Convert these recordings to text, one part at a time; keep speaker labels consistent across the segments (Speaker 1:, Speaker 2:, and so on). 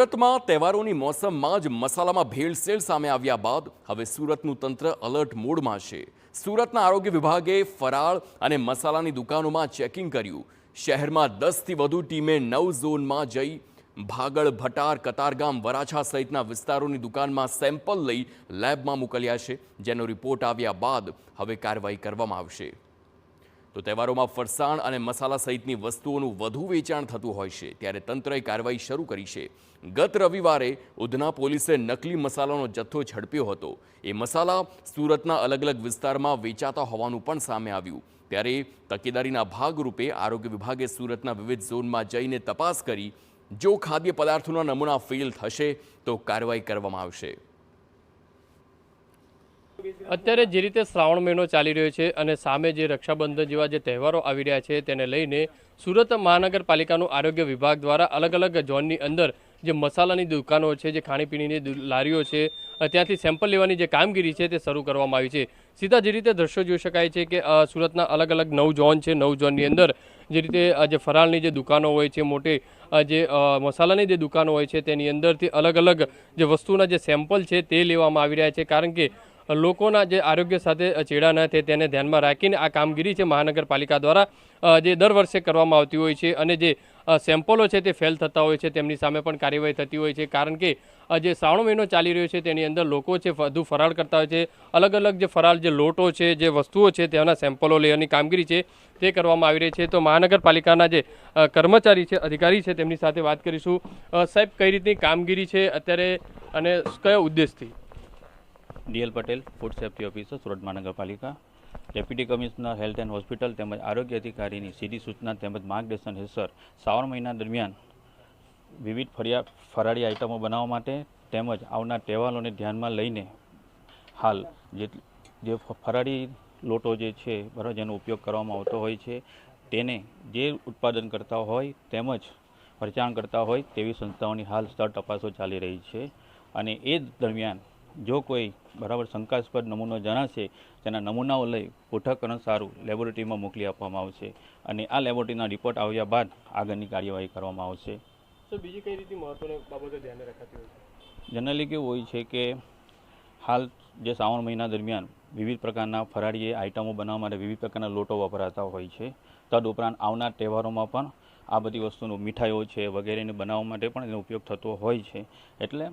Speaker 1: સુરતમાં તહેવારોની મોસમમાં જ મસાલામાં ભેળસેળ સામે આવ્યા બાદ હવે સુરતનું તંત્ર એલર્ટ મોડમાં છે। સુરતના આરોગ્ય વિભાગે ફરાળ અને મસાલાની દુકાનોમાં ચેકિંગ કર્યું। શહેરમાં 10થી વધુ ટીમે 9 ઝોનમાં જઈ ભાગળ, ભટાર, કતારગામ, વરાછા સહિતના વિસ્તારોની દુકાનમાં સેમ્પલ લઈ લેબમાં મોકલ્યા છે, જેનો રિપોર્ટ આવ્યા બાદ હવે કાર્યવાહી કરવામાં આવશે। તો તહેવારોમાં ફરસાણ અને મસાલા સહિતની વસ્તુઓનું વધુ વેચાણ થતું હોય છે, ત્યારે તંત્રએ કાર્યવાહી શરૂ કરી છે। ગત રવિવારે ઉધના પોલીસે નકલી મસાલાનો જથ્થો ઝડપ્યો હતો। એ મસાલા સુરતના અલગ અલગ વિસ્તારમાં વેચાતા હોવાનું પણ સામે આવ્યું। ત્યારે તકેદારીના ભાગરૂપે આરોગ્ય વિભાગે સુરતના વિવિધ ઝોનમાં જઈને તપાસ કરી। જો ખાદ્ય પદાર્થોના નમૂના ફેલ થશે તો કાર્યવાહી કરવામાં આવશે।
Speaker 2: અત્યારે જે રીતે શ્રાવણ મહિનો ચાલી રહ્યો છે અને સામે જે રક્ષાબંધન જેવા જે તહેવારો આવી રહ્યા છે તેને લઈને સુરત મહાનગરપાલિકાનું આરોગ્ય વિભાગ દ્વારા અલગ અલગ ઝોનની અંદર જે મસાલાની દુકાનો છે, જે ખાણીપીણીની લારીઓ છે, ત્યાંથી સેમ્પલ લેવાની જે કામગીરી છે તે શરૂ કરવામાં આવી છે। સીધા જે રીતે દ્રશ્યો જોઈ શકાય છે કે સુરતના અલગ અલગ 9 ઝોન છે। 9 ઝોનની અંદર જે રીતે જે ફરાળની જે દુકાનો હોય છે, મોટી જે મસાલાની જે દુકાનો હોય છે તેની અંદરથી અલગ અલગ જે વસ્તુના જે સેમ્પલ છે તે લેવામાં આવી રહ્યા છે, કારણ કે લોકોના જે આરોગ્ય સાથે ચેડા ન થાય તેને ધ્યાનમાં રાખીને આ કામગીરી છે મહાનગરપાલિકા દ્વારા જે દર વર્ષે કરવામાં આવતી હોય છે। અને જે સેમ્પલો છે તે ફેલ થતા હોય છે તેમની સામે પણ કાર્યવાહી થતી હોય છે, કારણ કે જે શ્રાવણ મહિનો ચાલી રહ્યો છે તેની અંદર લોકો છે વધુ ફરાળ કરતા હોય છે। અલગ અલગ જે ફરાળ જે લોટો છે, જે વસ્તુઓ છે તેના સેમ્પલો લેવાની કામગીરી છે તે કરવામાં આવી રહી છે। તો મહાનગરપાલિકાના જે કર્મચારી છે, અધિકારી છે, તેમની સાથે વાત કરીશું। સાહેબ, કઈ રીતની કામગીરી છે અત્યારે અને કયા ઉદ્દેશથી?
Speaker 3: DL Patel, food safety officer, Surat મહાનગરપાલિકા। Deputy commissioner health and hospital તેમજ આરોગ્ય અધિકારીની સીધી સૂચના તેમજ માર્ગદર્શન હેઠળ શ્રાવણ મહિના દરમિયાન વિવિધ ફરાળી આઇટમો બનાવવા માટે તેમજ આવનાર તહેવારોને ધ્યાનમાં લઈને હાલ જે ફરાળી લોટો જે છે બરાબર, જેનો ઉપયોગ કરવામાં આવતો હોય છે તેને જે ઉત્પાદન કરતા હોય તેમજ વેચાણ કરતા હોય તેવી સંસ્થાઓની હાલ સ્થળ તપાસો ચાલી રહી છે। અને એ દરમિયાન જો કોઈ બરાબર શંકાસ્પદ નમૂનો જણાશે તેના નમૂનાઓ લઈ પૃથ્થકરણ સારું લેબોરેટરીમાં મોકલી આપવામાં આવશે અને આ લેબોરેટરીના રિપોર્ટ આવ્યા બાદ આગળની કાર્યવાહી કરવામાં આવશે।
Speaker 2: તો બીજી કઈ રીતની મહત્વની બાબતો ધ્યાને રખાતી હોય છે?
Speaker 3: જનરલી કેવું હોય છે કે હાલ જે શ્રાવણ મહિના દરમિયાન વિવિધ પ્રકારના ફરાળી આઇટમો બનાવવા માટે વિવિધ પ્રકારના લોટો વપરાતા હોય છે। તદુપરાંત આવનાર તહેવારોમાં પણ આ બધી વસ્તુનું મીઠાઈઓ છે વગેરેને બનાવવા માટે પણ એનો ઉપયોગ થતો હોય છે। એટલે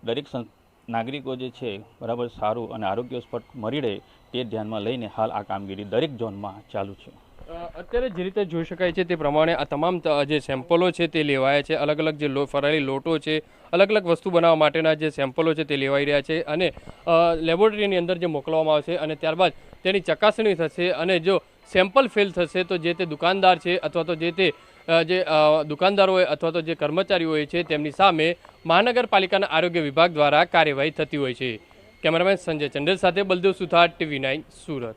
Speaker 3: દરેક નાગરિકો જે છે બરાબર સારું અને આરોગ્યસ્પદ મળી રહે તે ધ્યાનમાં લઈને હાલ આ કામગીરી દરેક ઝોનમાં ચાલુ છે।
Speaker 2: અત્યારે જે રીતે જોઈ શકાય છે તે પ્રમાણે આ તમામ જે સેમ્પલો છે તે લેવાયા છે। અલગ અલગ જે ફરાળી લોટો છે, અલગ અલગ વસ્તુ બનાવવા માટેના જે સેમ્પલો છે તે લેવાઈ રહ્યા છે અને લેબોરેટરીની અંદર જે મોકલવામાં આવશે અને ત્યારબાદ તેની ચકાસણી થશે। અને જો સેમ્પલ ફેલ થશે તો જે તે દુકાનદાર છે અથવા તો જે તે દુકાનદારો હોય અથવા તો જે કર્મચારીઓ હોય છે તેમની સામે મહાનગરપાલિકાના આરોગ્ય વિભાગ દ્વારા કાર્યવાહી થતી હોય છે। કેમેરામેન સંજય ચંડેલ સાથે બલદેવ સુથાર, TV9 સુરત।